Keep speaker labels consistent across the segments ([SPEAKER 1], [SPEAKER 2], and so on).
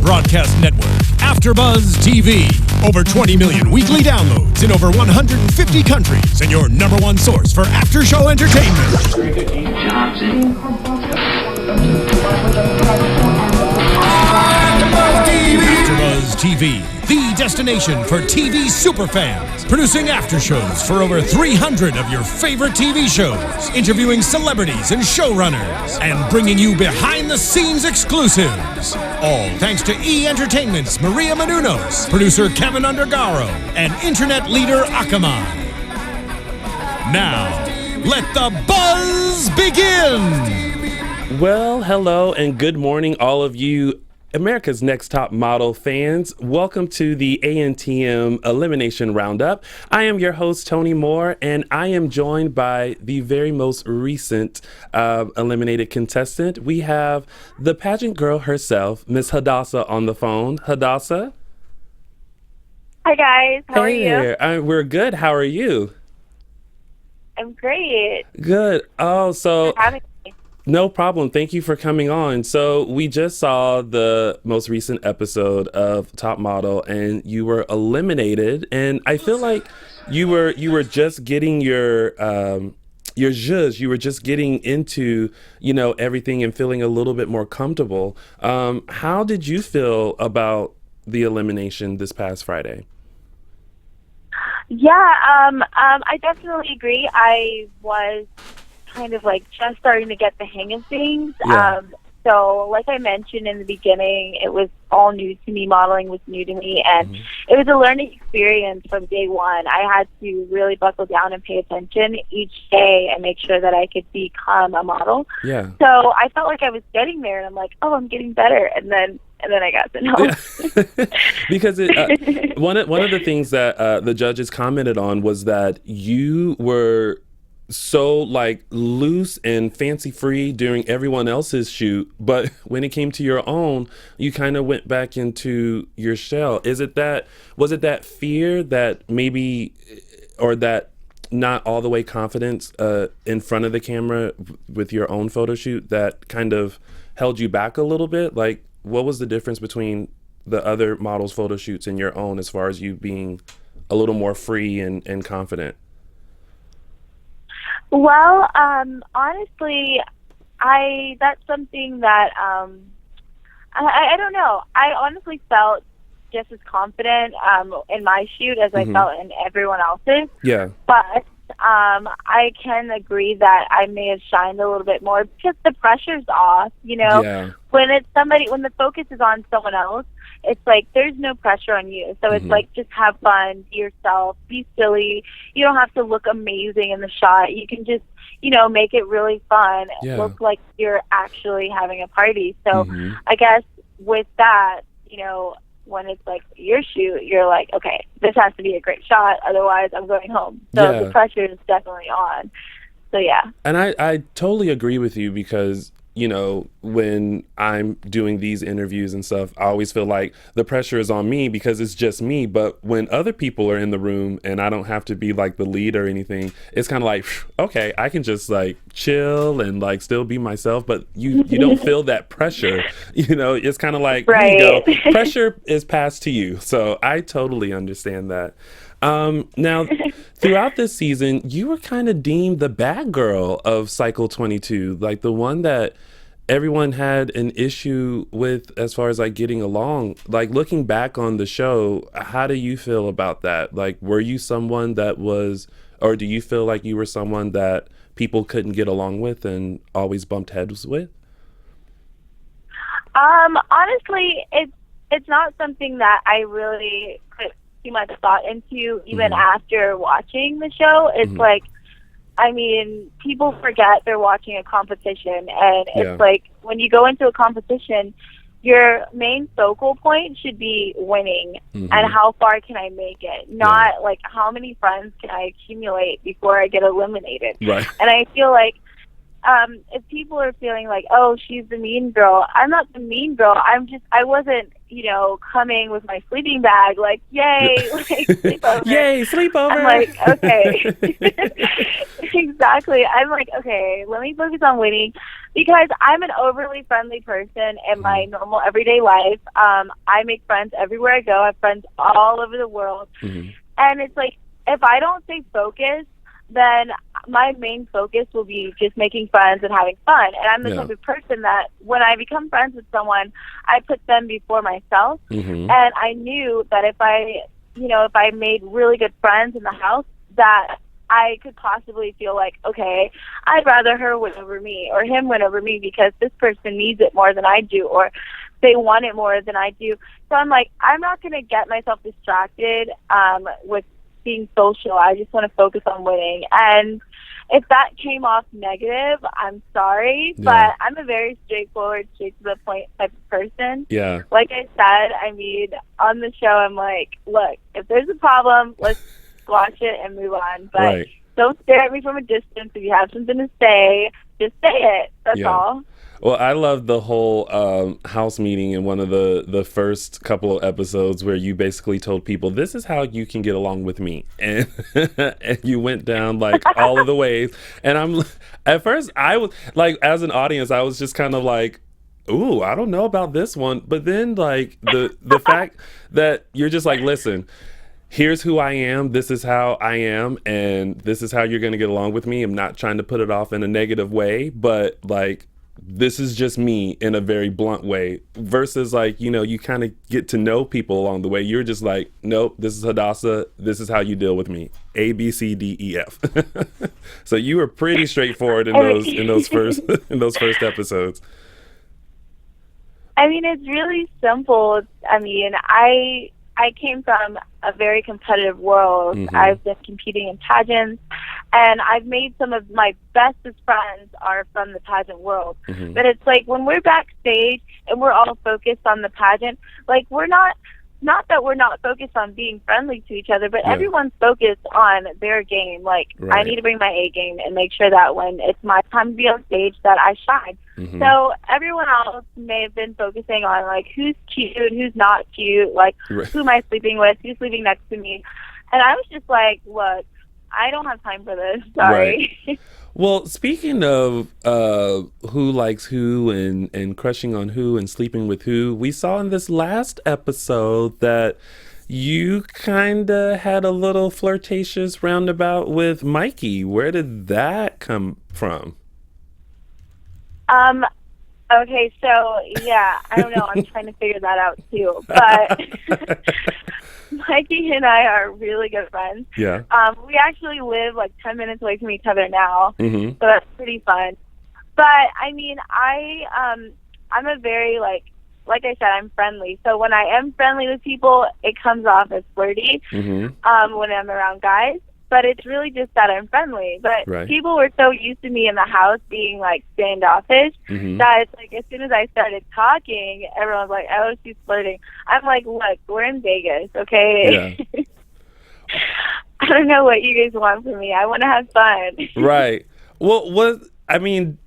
[SPEAKER 1] broadcast network, AFTERBUZZ TV. Over 20 million weekly downloads in over 150 countries, and your number one source for after-show entertainment. AFTERBUZZ TV, the destination for TV superfans, producing aftershows for over 300 of your favorite TV shows, interviewing celebrities and showrunners, and bringing you behind-the-scenes exclusives. All thanks to E! Entertainment's Maria Menounos, producer Kevin Undergaro, and internet leader Akamai. Now, let the buzz begin!
[SPEAKER 2] Well, hello and good morning, all of you America's Next Top Model fans. Welcome to the ANTM Elimination Roundup. I am your host, Tony Moore, and I am joined by the very most recent eliminated contestant. We have the pageant girl herself, Miss Hadassah, on the phone. Hadassah?
[SPEAKER 3] Hi, guys. How are you?
[SPEAKER 2] We're good. How are you?
[SPEAKER 3] I'm great.
[SPEAKER 2] Good. Oh, so...
[SPEAKER 3] Thanks for having me.
[SPEAKER 2] No problem. Thank you for coming on. So we just saw the most recent episode of Top Model, and you were eliminated. And I feel like you were just getting your zhuzh. You were just getting into, everything and feeling a little bit more comfortable. How did you feel about the elimination this past Friday?
[SPEAKER 3] Yeah, I definitely agree. I was kind of like just starting to get the hang of things.
[SPEAKER 2] Yeah.
[SPEAKER 3] So like I mentioned in the beginning, it was all new to me. Modeling was new to me, and it was a learning experience from day one. I had to really buckle down and pay attention each day and make sure that I could become a model.
[SPEAKER 2] Yeah.
[SPEAKER 3] So I felt like I was getting there, and I'm like, oh, I'm getting better. And then I got to know.
[SPEAKER 2] Because one of the things that the judges commented on was that you were so loose and fancy free during everyone else's shoot, but when it came to your own, you kind of went back into your shell. Was it that fear that maybe, or that not all the way confidence in front of the camera with your own photo shoot that kind of held you back a little bit? Like, what was the difference between the other models' photo shoots and your own as far as you being a little more free and confident?
[SPEAKER 3] Well, honestly, that's something that I don't know. I honestly felt just as confident in my shoot as I felt in everyone else's.
[SPEAKER 2] Yeah.
[SPEAKER 3] But I can agree that I may have shined a little bit more because the pressure's off.
[SPEAKER 2] Yeah.
[SPEAKER 3] When the focus is on someone else, it's like there's no pressure on you. So it's like, just have fun, be yourself, be silly. You don't have to look amazing in the shot. You can just, make it really fun.
[SPEAKER 2] Yeah.
[SPEAKER 3] Look like you're actually having a party. So I guess with that, when it's like your shoot, you're like, okay, this has to be a great shot. Otherwise, I'm going home. So the pressure is definitely on. So, yeah.
[SPEAKER 2] And I totally agree with you because, when I'm doing these interviews and stuff, I always feel like the pressure is on me because it's just me. But when other people are in the room and I don't have to be like the lead or anything, it's kind of like, okay, I can just chill and still be myself. But you don't feel that pressure. It's kind of like,
[SPEAKER 3] right.
[SPEAKER 2] Here you go. Pressure is passed to you. So I totally understand that. Now, throughout this season, you were kind of deemed the bad girl of Cycle 22, like the one that everyone had an issue with as far as getting along. Looking back on the show, how do you feel about that? Were you someone that was, or do you feel like you were someone that people couldn't get along with and always bumped heads with?
[SPEAKER 3] Honestly, it's not something that I really put too much thought into, even after watching the show. It's people forget they're watching a competition, and it's like when you go into a competition, your main focal point should be winning and how far can I make it, not how many friends can I accumulate before I get eliminated.
[SPEAKER 2] Right.
[SPEAKER 3] And I feel like if people are feeling like, oh, she's the mean girl, I'm not the mean girl. I wasn't, coming with my sleeping bag, yay, sleepover.
[SPEAKER 2] Yay, sleepover.
[SPEAKER 3] I'm like, okay. Exactly. I'm like, okay, let me focus on winning Because I'm an overly friendly person in my normal everyday life. I make friends everywhere I go. I have friends all over the world. And it's like, if I don't stay focused, then my main focus will be just making friends and having fun. And I'm the type of person that when I become friends with someone, I put them before myself. And I knew that if I made really good friends in the house, that I could possibly feel like, okay, I'd rather her win over me or him win over me because this person needs it more than I do, or they want it more than I do. So I'm like, I'm not going to get myself distracted with being social. I just want to focus on winning. And if that came off negative, I'm sorry, but I'm a very straightforward, straight to the point type of person.
[SPEAKER 2] Yeah.
[SPEAKER 3] Like I said, I mean, on the show, I'm like, look, if there's a problem, let's squash it and move on. But don't stare at me from a distance. If you have something to say, just say it. That's all.
[SPEAKER 2] Well, I love the whole house meeting in one of the first couple of episodes where you basically told people, this is how you can get along with me. And, and you went down like all of the ways. And at first I was like, as an audience, I was just kind of like, ooh, I don't know about this one. But then like the fact that you're just like, listen, here's who I am, this is how I am, and this is how you're going to get along with me. I'm not trying to put it off in a negative way, but like, this is just me in a very blunt way versus like, you kind of get to know people along the way. You're just like, nope, this is Hadassah. This is how you deal with me. A, B, C, D, E, F. So you were pretty straightforward in those first episodes.
[SPEAKER 3] I mean, it's really simple. I mean, I came from a very competitive world. I've been competing in pageants, and I've made some of my bestest friends are from the pageant world. But it's like when we're backstage and we're all focused on the pageant, like we're not that we're not focused on being friendly to each other, but everyone's focused on their game. Like, I need to bring my A game and make sure that when it's my time to be on stage that I shine. So everyone else may have been focusing on, like, who's cute, who's not cute, like, who am I sleeping with, who's sleeping next to me. And I was just like, look, I don't have time for this. Sorry.
[SPEAKER 2] Right. Well, speaking of who likes who and crushing on who and sleeping with who, we saw in this last episode that you kind of had a little flirtatious roundabout with Mikey. Where did that come from?
[SPEAKER 3] Okay, so, yeah, I don't know. I'm trying to figure that out, too. But Mikey and I are really good friends.
[SPEAKER 2] Yeah.
[SPEAKER 3] We actually live, like, 10 minutes away from each other now, so that's pretty fun. But, I mean, I'm a very, like I said, I'm friendly. So when I am friendly with people, it comes off as flirty when I'm around guys. But it's really just that I'm friendly. But people were so used to me in the house being, like, standoffish that it's like as soon as I started talking, everyone's like, oh, she's flirting. I'm like, look, we're in Vegas, okay? Yeah. I don't know what you guys want from me. I want to have fun.
[SPEAKER 2] Right. Well, I mean,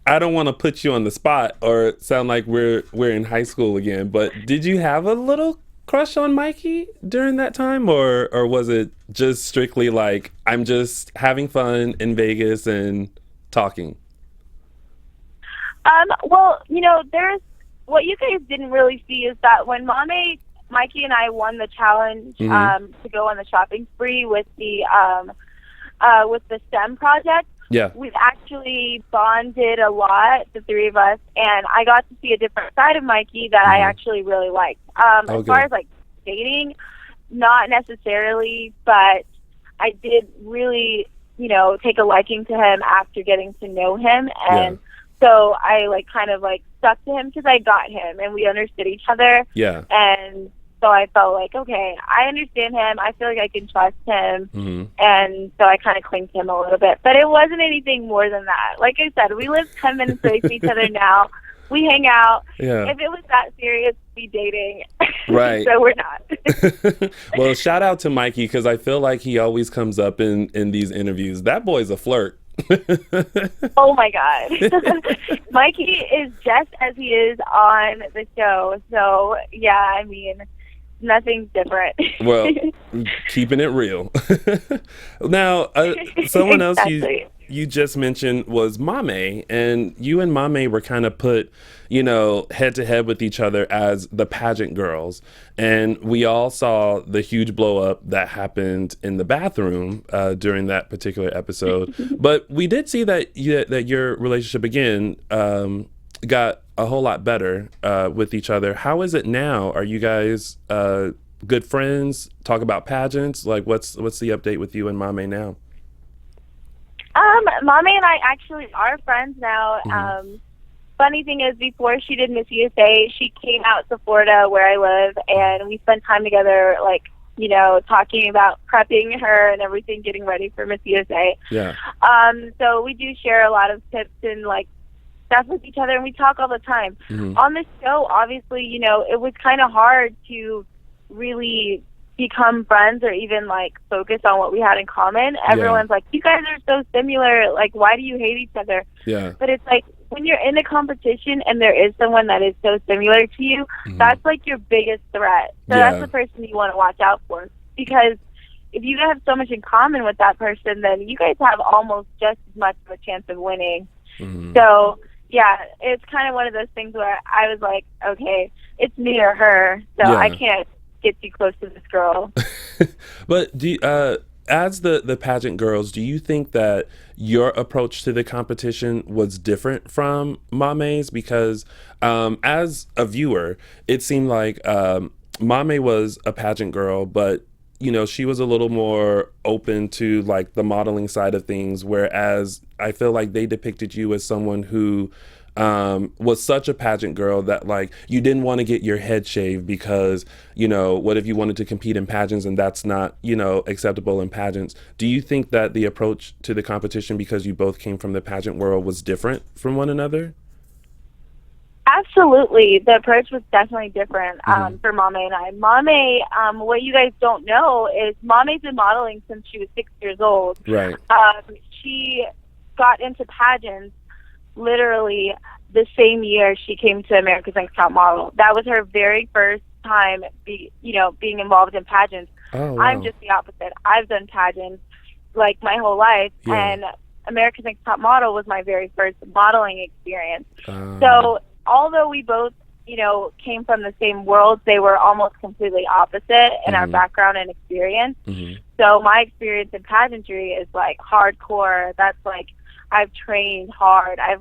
[SPEAKER 2] I don't want to put you on the spot or sound like we're in high school again, but did you have a little crush on Mikey during that time, or was it just strictly like, I'm just having fun in Vegas and talking?
[SPEAKER 3] Well, there's what you guys didn't really see is that when Mikey and I won the challenge to go on the shopping spree with the STEM project.
[SPEAKER 2] Yeah.
[SPEAKER 3] We've actually bonded a lot, the three of us, and I got to see a different side of Mikey that I actually really liked. As far as, like, dating, not necessarily, but I did really, take a liking to him after getting to know him, and so I, like, kind of, like, stuck to him because I got him, and we understood each other. Yeah. And so I felt like, okay, I understand him. I feel like I can trust him. And so I kind of cling to him a little bit. But it wasn't anything more than that. Like I said, we live 10 minutes away from each other now. We hang out. Yeah. If it was that serious, we'd be dating. Right. So we're not.
[SPEAKER 2] Well, shout out to Mikey, because I feel like he always comes up in these interviews. That boy's a flirt.
[SPEAKER 3] Oh, my God. Mikey is just as he is on the show. So, yeah, I mean, nothing's different.
[SPEAKER 2] Well, keeping it real. Now, someone else you just mentioned was Mame, and you and Mame were kind of put, head to head with each other as the pageant girls. And we all saw the huge blow up that happened in the bathroom during that particular episode. But we did see that your relationship again got a whole lot better with each other. How is it now? Are you guys good friends? Talk about pageants? Like, what's the update with you and Mame now?
[SPEAKER 3] Mame and I actually are friends now. Funny thing is, before she did Miss USA, she came out to Florida where I live, and we spent time together, like, talking about prepping her and everything, getting ready for Miss USA.
[SPEAKER 2] Yeah.
[SPEAKER 3] So we do share a lot of tips and, like, stuff with each other, and we talk all the time. On the show, obviously, it was kind of hard to really become friends or even like focus on what we had in common. Everyone's like, you guys are so similar, like, why do you hate each other? But it's like, when you're in a competition and there is someone that is so similar to you, that's like your biggest threat. So that's the person you want to watch out for, because if you have so much in common with that person, then you guys have almost just as much of a chance of winning. So yeah, it's kind of one of those things where I was like, okay, it's me or her, so I can't get too close to this girl.
[SPEAKER 2] But do you, as the pageant girls, do you think that your approach to the competition was different from Mame's? Because as a viewer, it seemed like Mame was a pageant girl, but she was a little more open to like the modeling side of things, whereas I feel like they depicted you as someone who was such a pageant girl that like you didn't want to get your head shaved because what if you wanted to compete in pageants and that's not acceptable in pageants. Do you think that the approach to the competition, because you both came from the pageant world, was different from one another?
[SPEAKER 3] Absolutely. The approach was definitely different for Mame and I. Mame, what you guys don't know is Mame's been modeling since she was 6 years old.
[SPEAKER 2] Right.
[SPEAKER 3] She got into pageants literally the same year she came to America's Next Top Model. That was her very first time being involved in pageants.
[SPEAKER 2] Oh, wow.
[SPEAKER 3] I'm just the opposite. I've done pageants like my whole life, and America's Next Top Model was my very first modeling experience. So although we both, came from the same world, they were almost completely opposite in our background and experience. So my experience in pageantry is like hardcore. That's like, I've trained hard. I've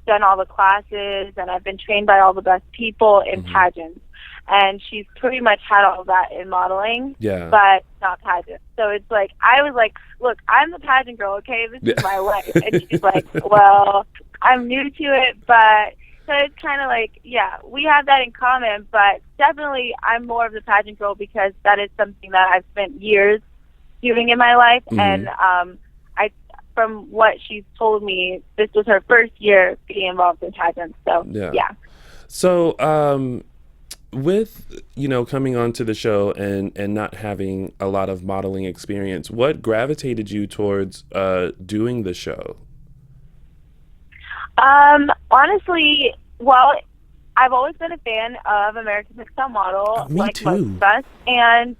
[SPEAKER 3] done all the classes, and I've been trained by all the best people in pageants. And she's pretty much had all that in modeling, but not pageants. So it's like, I was like, look, I'm the pageant girl, okay? This is my life. And she's like, well, I'm new to it, but so it's kind of like, yeah, we have that in common, but definitely I'm more of the pageant girl because that is something that I've spent years doing in my life. And from what she's told me, this was her first year being involved in pageants. So, yeah.
[SPEAKER 2] So, with, coming onto the show and not having a lot of modeling experience, what gravitated you towards doing the show?
[SPEAKER 3] Honestly, well, I've always been a fan of America's Next Top Model.
[SPEAKER 2] Me
[SPEAKER 3] like
[SPEAKER 2] too.
[SPEAKER 3] Most of us, and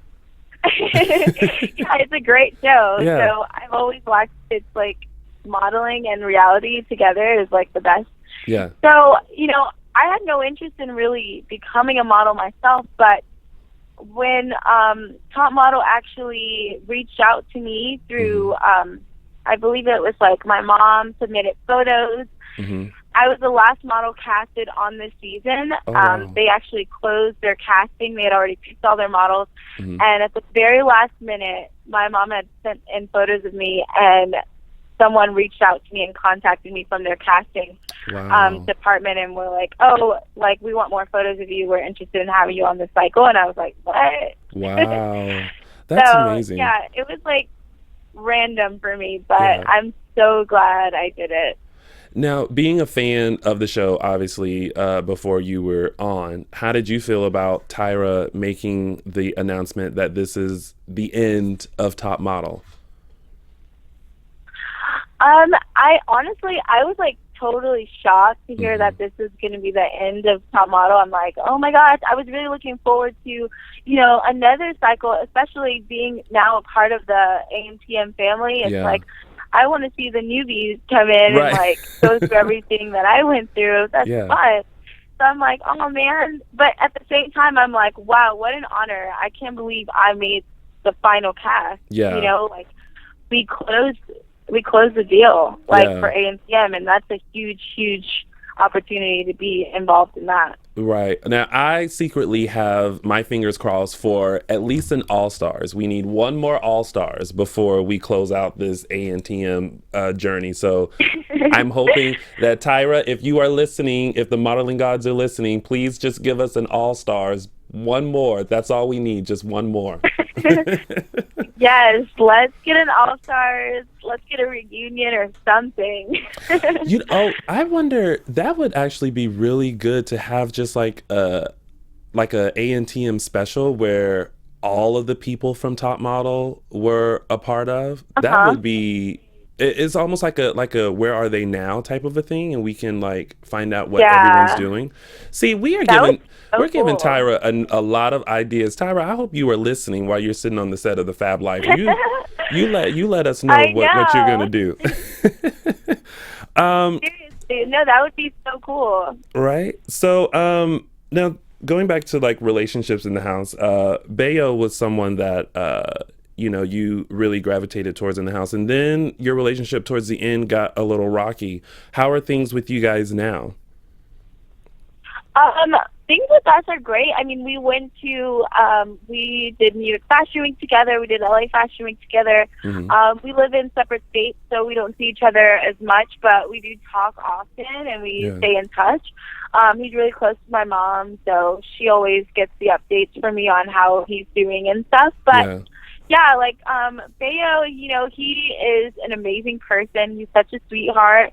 [SPEAKER 3] yeah, it's a great show.
[SPEAKER 2] Yeah.
[SPEAKER 3] So I've always watched it's like modeling and reality together is like the best.
[SPEAKER 2] Yeah.
[SPEAKER 3] So, I had no interest in really becoming a model myself, but when Top Model actually reached out to me through, I believe it was like my mom submitted photos. I was the last model casted on this season. They actually closed their casting. They had already picked all their models. And at the very last minute, my mom had sent in photos of me, and someone reached out to me and contacted me from their casting department, and were like, oh, like, we want more photos of you. We're interested in having you on the cycle. And I was like, what?
[SPEAKER 2] Wow. That's amazing.
[SPEAKER 3] Yeah, it was like random for me, but I'm so glad I did it.
[SPEAKER 2] Now, being a fan of the show, obviously, before you were on, how did you feel about Tyra making the announcement that this is the end of Top Model?
[SPEAKER 3] I was like totally shocked to hear that this is going to be the end of Top Model. I'm like, oh my gosh, I was really looking forward to, another cycle, especially being now a part of the AMTM family. It's like, I want to see the newbies come in and like go through everything that I went through. That's fun. So I'm like, oh man. But at the same time, I'm like, wow, what an honor. I can't believe I made the final cast.
[SPEAKER 2] Yeah.
[SPEAKER 3] You know, like we closed the deal like for ANTM, and that's a huge opportunity to be involved in that.
[SPEAKER 2] Right. Now, I secretly have my fingers crossed for at least an All-Stars. We need one more All-Stars before we close out this ANTM journey. So I'm hoping that, Tyra, if you are listening, if the modeling gods are listening, please just give us an All-Stars. One more. That's all we need. Just one more.
[SPEAKER 3] Yes, let's get an All-Stars. Let's get a reunion or something.
[SPEAKER 2] I wonder, that would actually be really good to have just like a ANTM special where all of the people from Top Model were a part of. That would be. It's almost like a Where Are They Now type of a thing, and we can like find out what everyone's doing. See, we're giving Tyra a lot of ideas. Tyra, I hope you are listening while you're sitting on the set of The Fab Life. You let us know what you're gonna do.
[SPEAKER 3] Seriously, no, that would be so cool.
[SPEAKER 2] Right. So now going back to like relationships in the house, Bayo was someone that you really gravitated towards in the house, and then your relationship towards the end got a little rocky. How are things with you guys now?
[SPEAKER 3] Things with us are great. I mean, we went to we did New York Fashion Week together. We did LA Fashion Week together. We live in separate states, so we don't see each other as much, but we do talk often and we stay in touch. He's really close to my mom, so she always gets the updates from me on how he's doing and stuff. But yeah, like Bayo, he is an amazing person. He's such a sweetheart,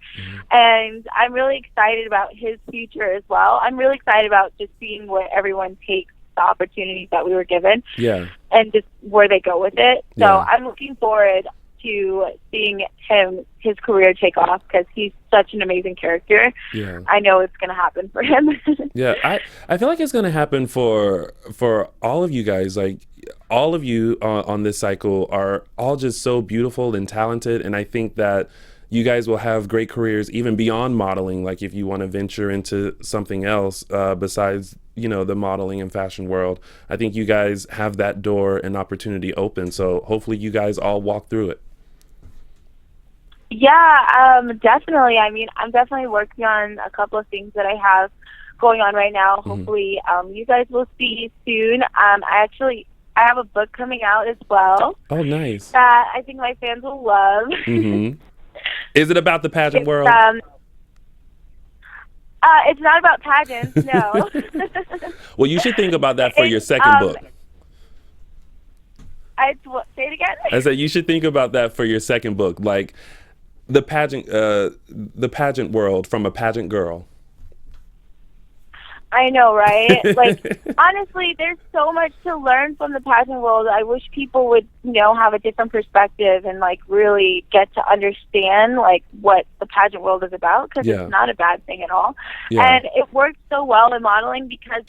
[SPEAKER 3] and I'm really excited about his future as well. I'm really excited about just seeing where everyone takes the opportunities that we were given, and just where they go with it. So I'm looking forward to seeing his career take off, because he's such an amazing character. I know it's going to happen for him.
[SPEAKER 2] I feel like it's going to happen for all of you guys. Like, all of you on this cycle are all just so beautiful and talented, and I think that you guys will have great careers even beyond modeling. Like, if you want to venture into something else besides the modeling and fashion world, I think you guys have that door and opportunity open. So hopefully you guys all walk through it.
[SPEAKER 3] Yeah, definitely. I mean, I'm definitely working on a couple of things that I have going on right now. Hopefully you guys will see soon. I have a book coming out as well.
[SPEAKER 2] Oh, nice.
[SPEAKER 3] That I think my fans will love.
[SPEAKER 2] Is it about the pageant world?
[SPEAKER 3] It's not about pageants, no.
[SPEAKER 2] Well, you should think about that for your second book.
[SPEAKER 3] Say it again?
[SPEAKER 2] I said you should think about that for your second book, like the pageant world from a pageant girl.
[SPEAKER 3] I know, right? Like, honestly, there's so much to learn from the pageant world. I wish people would, have a different perspective and, like, really get to understand, like, what the pageant world is about, because it's not a bad thing at all. And it works so well in modeling because,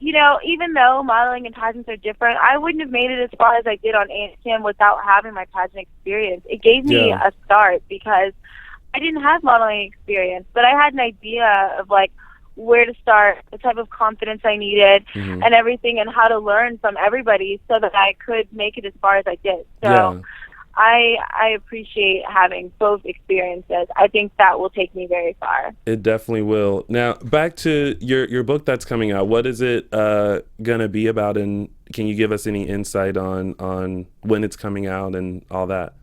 [SPEAKER 3] even though modeling and pageants are different, I wouldn't have made it as far as I did on ANTM without having my pageant experience. It gave me a start because I didn't have modeling experience, but I had an idea of, like, where to start, the type of confidence I needed, and everything, and how to learn from everybody so that I could make it as far as I did. So I appreciate having both experiences. I think that will take me very far.
[SPEAKER 2] It definitely will. Now, back to your book that's coming out. What is it gonna be about, and can you give us any insight on when it's coming out and all that?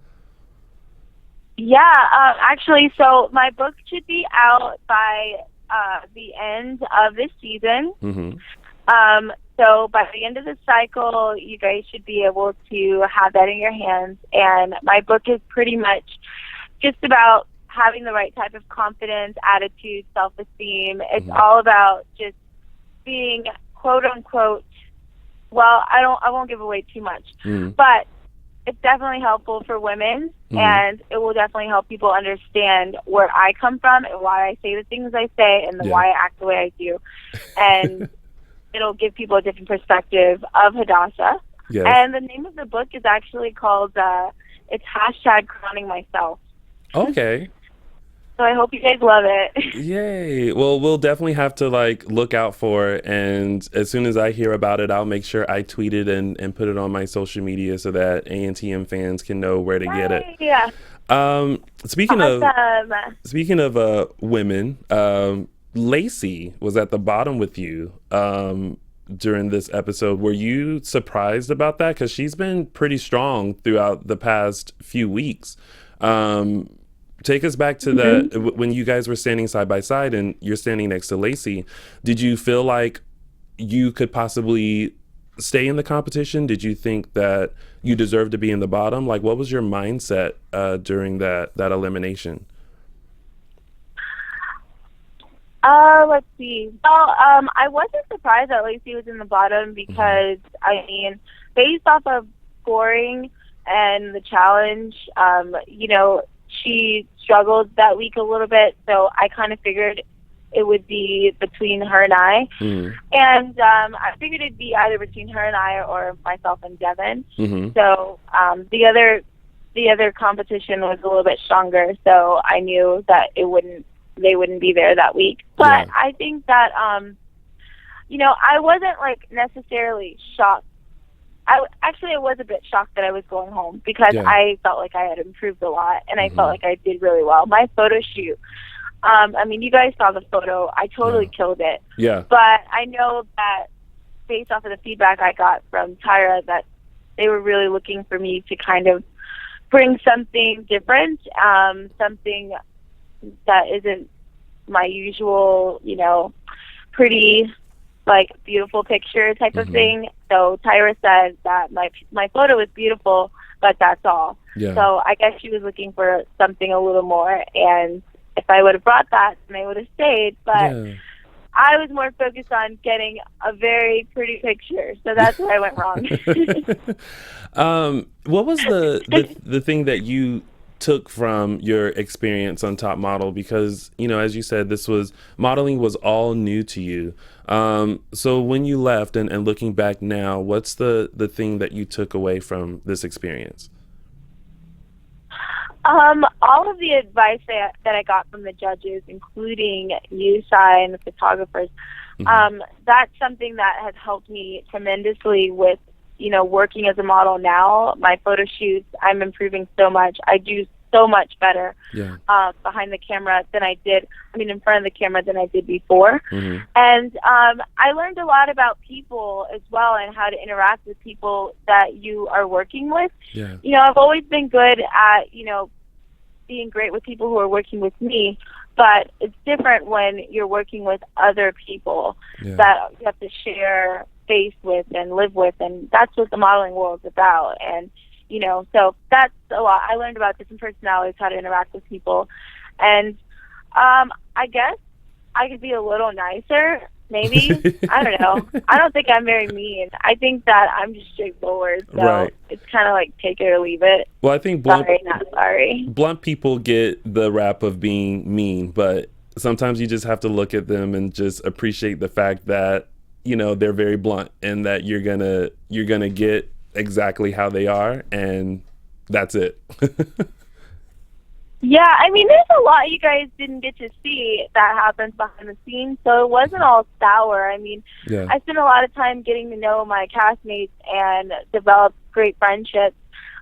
[SPEAKER 3] Yeah, actually, so my book should be out by the end of this season. So by the end of the cycle, you guys should be able to have that in your hands. And my book is pretty much just about having the right type of confidence, attitude, self-esteem. It's all about just being quote unquote, well, I won't give away too much, but it's definitely helpful for women, and it will definitely help people understand where I come from and why I say the things I say and why I act the way I do. And it'll give people a different perspective of Hadassah. And the name of the book is actually called, it's #Crowning Myself.
[SPEAKER 2] Okay.
[SPEAKER 3] So I hope you guys love it.
[SPEAKER 2] Yay. Well, we'll definitely have to like look out for it. And as soon as I hear about it, I'll make sure I tweet it and put it on my social media so that ANTM fans can know where to get it.
[SPEAKER 3] Yeah.
[SPEAKER 2] Speaking
[SPEAKER 3] awesome.
[SPEAKER 2] of women, Lacey was at the bottom with you during this episode. Were you surprised about that? Because she's been pretty strong throughout the past few weeks. Take us back to that when you guys were standing side by side and you're standing next to Lacey. Did you feel like you could possibly stay in the competition? Did you think that you deserved to be in the bottom? Like, what was your mindset during that elimination?
[SPEAKER 3] Let's see. Well, I wasn't surprised that Lacey was in the bottom because, I mean, based off of scoring and the challenge, you know, she struggled that week a little bit, so I kind of figured it would be between her and I. And I figured it'd be either between her and I or myself and Devin. So the other competition was a little bit stronger, so I knew that they wouldn't be there that week. But I think that you know, I wasn't like necessarily shocked. I was a bit shocked that I was going home because I felt like I had improved a lot and I felt like I did really well. My photo shoot, I mean, you guys saw the photo. I totally killed it. Yeah. But I know that based off of the feedback I got from Tyra, that they were really looking for me to kind of bring something different, something that isn't my usual, you know, pretty, like, beautiful picture type of thing. So Tyra said that my photo was beautiful, but that's all. So I guess she was looking for something a little more, and if I would have brought that, then I would have stayed. But I was more focused on getting a very pretty picture, so that's where I went wrong.
[SPEAKER 2] What was the thing that you took from your experience on Top Model? Because, you know, as you said, modeling was all new to you. So when you left and looking back now, what's the thing that you took away from this experience?
[SPEAKER 3] All of the advice that I got from the judges, including you, Sai, and the photographers, that's something that has helped me tremendously with, you know, working as a model now. My photo shoots, I'm improving so much. I do so much better behind the camera than I did, in front of the camera than I did before. And I learned a lot about people as well and how to interact with people that you are working with. You know, I've always been good at, you know, being great with people who are working with me, but it's different when you're working with other people that you have to share space with and live with, and that's what the modeling world is about. And you know, so that's a lot. I learned about different personalities, how to interact with people, and I guess I could be a little nicer, maybe. I don't know. I don't think I'm very mean. I think that I'm just straightforward, so it's kind of like take it or leave it.
[SPEAKER 2] Well, I think
[SPEAKER 3] sorry, not sorry.
[SPEAKER 2] Blunt people get the rap of being mean, but sometimes you just have to look at them and just appreciate the fact that, you know, they're very blunt and that you're gonna get exactly how they are, and that's it.
[SPEAKER 3] Yeah, I mean, there's a lot you guys didn't get to see that happens behind the scenes, so it wasn't all sour. I mean, I spent a lot of time getting to know my castmates and developed great friendships.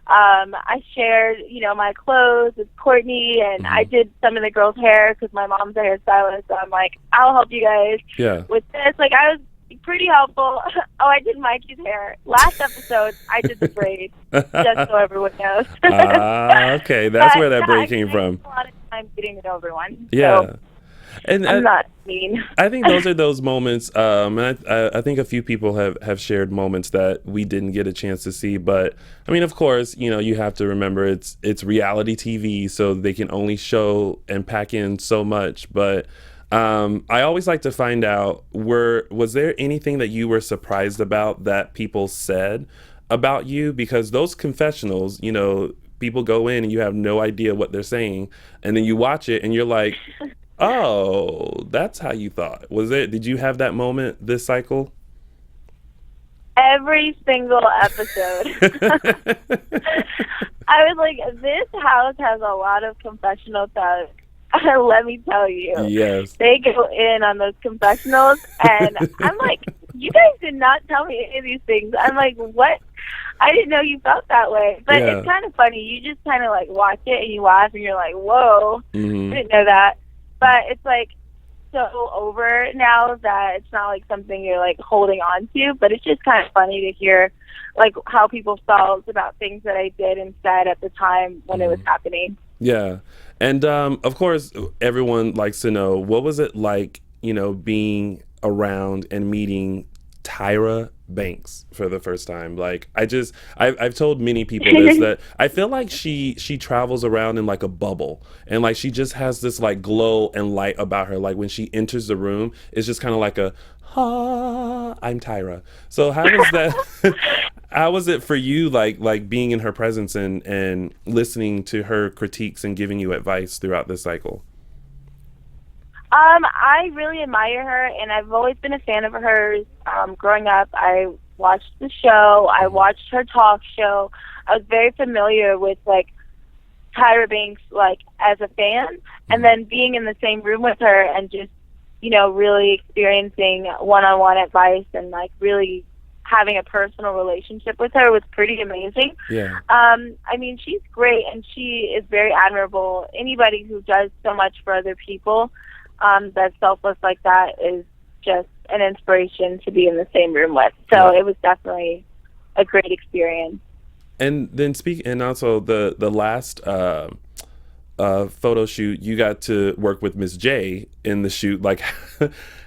[SPEAKER 3] I shared, you know, my clothes with Courtney, and I did some of the girls' hair because my mom's a hairstylist, so I'm like, I'll help you guys with this. Like, I was pretty helpful. Oh, I did Mikey's hair. Last episode, I did the braid, just so everyone knows.
[SPEAKER 2] Okay, that's where that braid came from.
[SPEAKER 3] A lot of time getting it over one.
[SPEAKER 2] Yeah.
[SPEAKER 3] So and I'm not mean.
[SPEAKER 2] I think those are those moments. And I think a few people have shared moments that we didn't get a chance to see. But I mean, of course, you know, you have to remember it's reality TV, so they can only show and pack in so much. But I always like to find out, was there anything that you were surprised about that people said about you? Because those confessionals, you know, people go in and you have no idea what they're saying, and then you watch it and you're like, oh, that's how you thought. Did you have that moment this cycle?
[SPEAKER 3] Every single episode. I was like, this house has a lot of confessional thugs. Let me tell you.
[SPEAKER 2] Yes.
[SPEAKER 3] They go in on those confessionals, and I'm like, you guys did not tell me any of these things. I'm like, what? I didn't know you felt that way. But it's kind of funny. You just kind of like watch it and you laugh and you're like, whoa, I didn't know that. But it's like so over now that it's not like something you're like holding on to. But it's just kind of funny to hear like how people felt about things that I did and said at the time when it was happening.
[SPEAKER 2] Yeah. And of course, everyone likes to know, what was it like, you know, being around and meeting Tyra Banks for the first time? Like, I've told many people this, that I feel like she travels around in like a bubble, and like she just has this like glow and light about her. Like when she enters the room, it's just kind of like a, I'm Tyra. So how was that? How was it for you, like being in her presence and listening to her critiques and giving you advice throughout this cycle?
[SPEAKER 3] I really admire her, and I've always been a fan of hers. Growing up, I watched the show. I watched her talk show. I was very familiar with, like, Tyra Banks, like, as a fan. And then being in the same room with her and just, you know, really experiencing one-on-one advice and, like, really having a personal relationship with her was pretty amazing.
[SPEAKER 2] Yeah.
[SPEAKER 3] I mean, she's great, and she is very admirable. Anybody who does so much for other people that's selfless like that is just an inspiration to be in the same room with. So it was definitely a great experience. And
[SPEAKER 2] then and also the last photo shoot, you got to work with Miss J in the shoot. Like,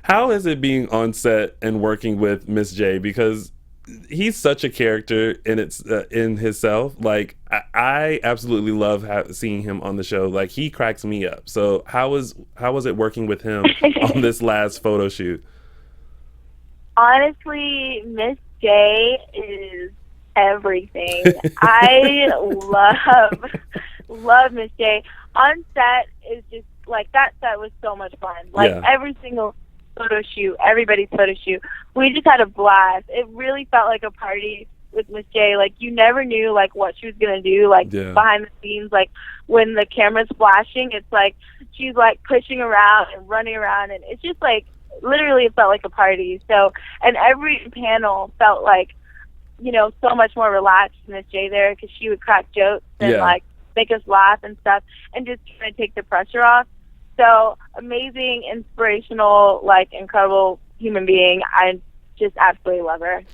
[SPEAKER 2] how is it being on set and working with Miss J? Because he's such a character in himself. Like, I absolutely love seeing him on the show. Like, he cracks me up. So how was it working with him on this last photo shoot?
[SPEAKER 3] Honestly, Miss J is everything. I love Miss J. On set is just like, that set was so much fun. Like every single photo shoot, everybody's photo shoot, we just had a blast. It really felt like a party with Miss J. Like, you never knew like what she was gonna do, like behind the scenes. Like when the camera's flashing, it's like she's like pushing around and running around, and it's just like literally it felt like a party. So, and every panel felt like, you know, so much more relaxed with Miss J there, because she would crack jokes and like make us laugh and stuff, and just try to take the pressure off. So amazing, inspirational, like incredible human being. I just absolutely love her.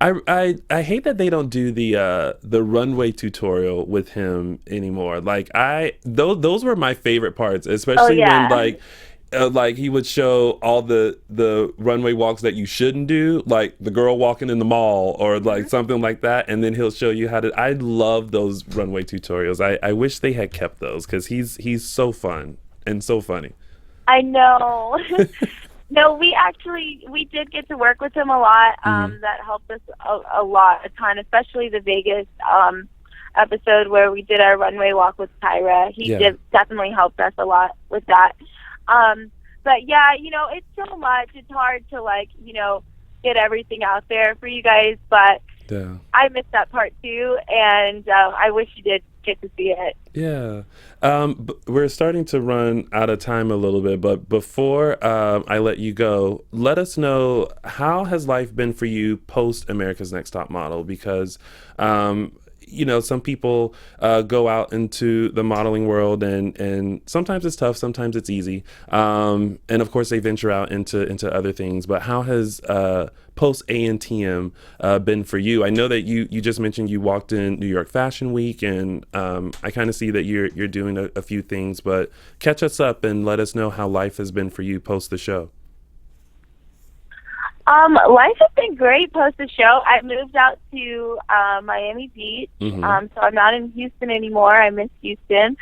[SPEAKER 2] I hate that they don't do the runway tutorial with him anymore. Like, those were my favorite parts, especially when like he would show all the runway walks that you shouldn't do, like the girl walking in the mall or like something like that, and then he'll show you how to. I love those runway tutorials. I wish they had kept those, because he's so fun and so funny.
[SPEAKER 3] I know. No, we did get to work with him a lot. That helped us a ton, especially the Vegas episode where we did our runway walk with Tyra. He definitely helped us a lot with that. But yeah, you know, it's so much. It's hard to, like, you know, get everything out there for you guys, but I missed that part too, and I wish you did get to see it.
[SPEAKER 2] Yeah. We're starting to run out of time a little bit, but before I let you go, let us know, how has life been for you post America's Next Top Model? Because you know, some people go out into the modeling world, and sometimes it's tough, sometimes it's easy, and of course they venture out into other things. But how has post ANTM been for you? I know that you just mentioned you walked in New York Fashion Week, and I kind of see that you're doing a few things, but catch us up and let us know how life has been for you post the show.
[SPEAKER 3] Life has been great post the show. I moved out to Miami Beach, so I'm not in Houston anymore. I miss Houston,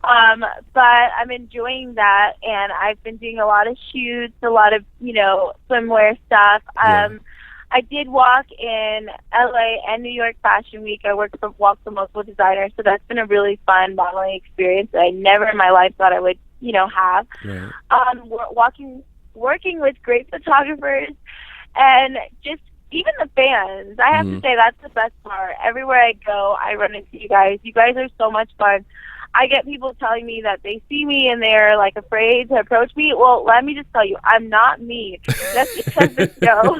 [SPEAKER 3] but I'm enjoying that, and I've been doing a lot of shoots, a lot of, you know, swimwear stuff. I did walk in LA and New York Fashion Week. I walked for multiple designers, so that's been a really fun modeling experience that I never in my life thought I would, you know, have. Working with great photographers, and just even the fans, I have to say that's the best part. Everywhere I go, I run into you guys. You guys are so much fun. I get people telling me that they see me and they're like afraid to approach me. Well, let me just tell you, I'm not mean. Just because the show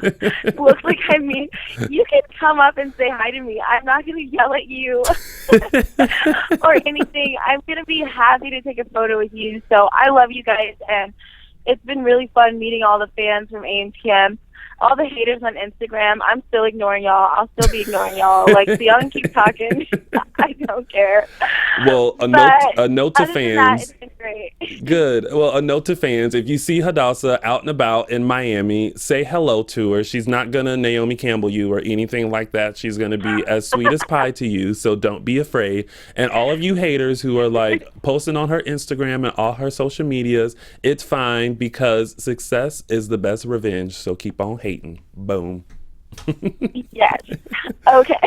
[SPEAKER 3] looks like I'm mean, you can come up and say hi to me. I'm not going to yell at you or anything. I'm going to be happy to take a photo with you. So I love you guys, and it's been really fun meeting all the fans from AM/PM. All the haters on Instagram, I'm still ignoring y'all. I'll still be ignoring y'all. Like, so y'all can keep talking. I don't care.
[SPEAKER 2] Well, a note to fans.
[SPEAKER 3] That, it's been great.
[SPEAKER 2] Good. Well, a note to fans. If you see Hadassah out and about in Miami, say hello to her. She's not going to Naomi Campbell you or anything like that. She's going to be as sweet as pie to you, so don't be afraid. And all of you haters who are, like, posting on her Instagram and all her social medias, it's fine, because success is the best revenge, so keep on hating. Boom.
[SPEAKER 3] Yes. Okay.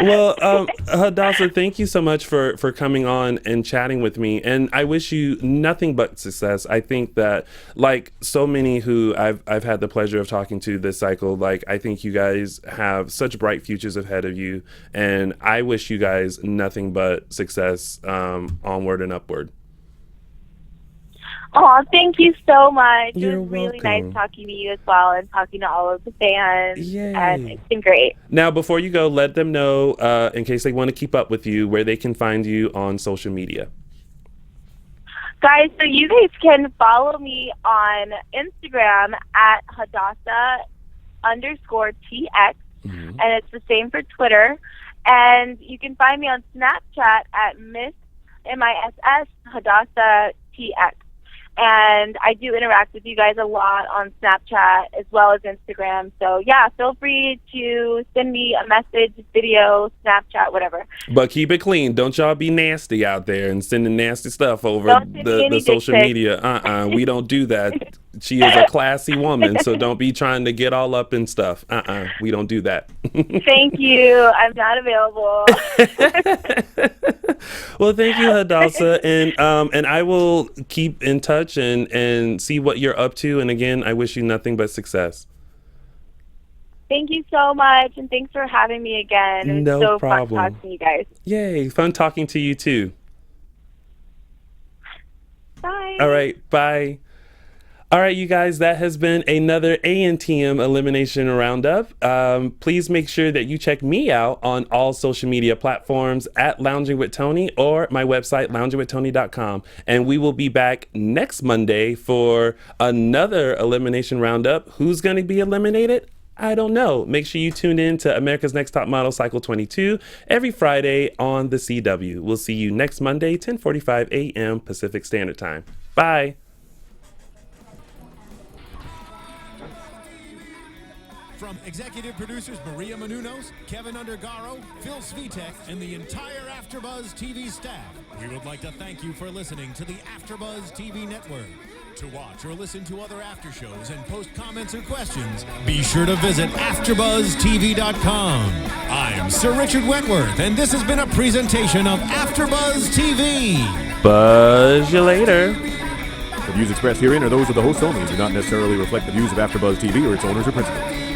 [SPEAKER 2] Well, Hadassah, thank you so much for coming on and chatting with me. And I wish you nothing but success. I think that, like so many who I've had the pleasure of talking to this cycle, like, I think you guys have such bright futures ahead of you. And I wish you guys nothing but success, onward and upward.
[SPEAKER 3] Oh, thank you so much.
[SPEAKER 2] You're
[SPEAKER 3] it was really
[SPEAKER 2] welcome.
[SPEAKER 3] nice talking to you as well, and talking to all of the fans.
[SPEAKER 2] Yay.
[SPEAKER 3] And it's been great.
[SPEAKER 2] Now, before you go, let them know, in case they want to keep up with you, where they can find you on social media.
[SPEAKER 3] Guys, so you guys can follow me on Instagram at Hadassah_TX, and it's the same for Twitter. And you can find me on Snapchat at Miss Hadassah TX. And I do interact with you guys a lot on Snapchat as well as Instagram. So, yeah, feel free to send me a message, video, Snapchat, whatever.
[SPEAKER 2] But keep it clean. Don't y'all be nasty out there and sending nasty stuff over the social media. We don't do that. She is a classy woman, so don't be trying to get all up in stuff. We don't do that.
[SPEAKER 3] Thank you. I'm not available.
[SPEAKER 2] Well, thank you, Hadassah, and I will keep in touch and see what you're up to. And again, I wish you nothing but success.
[SPEAKER 3] Thank you so much, and thanks for having me again. It was so fun talking to you guys.
[SPEAKER 2] Yay, fun talking to you too.
[SPEAKER 3] Bye.
[SPEAKER 2] All right, bye. All right, you guys, that has been another ANTM Elimination Roundup. Please make sure that you check me out on all social media platforms at Lounging with Tony, or my website, loungingwithtony.com. And we will be back next Monday for another Elimination Roundup. Who's going to be eliminated? I don't know. Make sure you tune in to America's Next Top Model Cycle 22 every Friday on the CW. We'll see you next Monday, 10:45 a.m. Pacific Standard Time. Bye.
[SPEAKER 1] From executive producers Maria Menounos, Kevin Undergaro, Phil Svitek, and the entire AfterBuzz TV staff, we would like to thank you for listening to the AfterBuzz TV network. To watch or listen to other after shows and post comments or questions, be sure to visit AfterBuzzTV.com. I'm Sir Richard Wentworth, and this has been a presentation of AfterBuzz TV.
[SPEAKER 2] Buzz you later.
[SPEAKER 4] The views expressed herein are those of the hosts only and do not necessarily reflect the views of AfterBuzz TV or its owners or principals.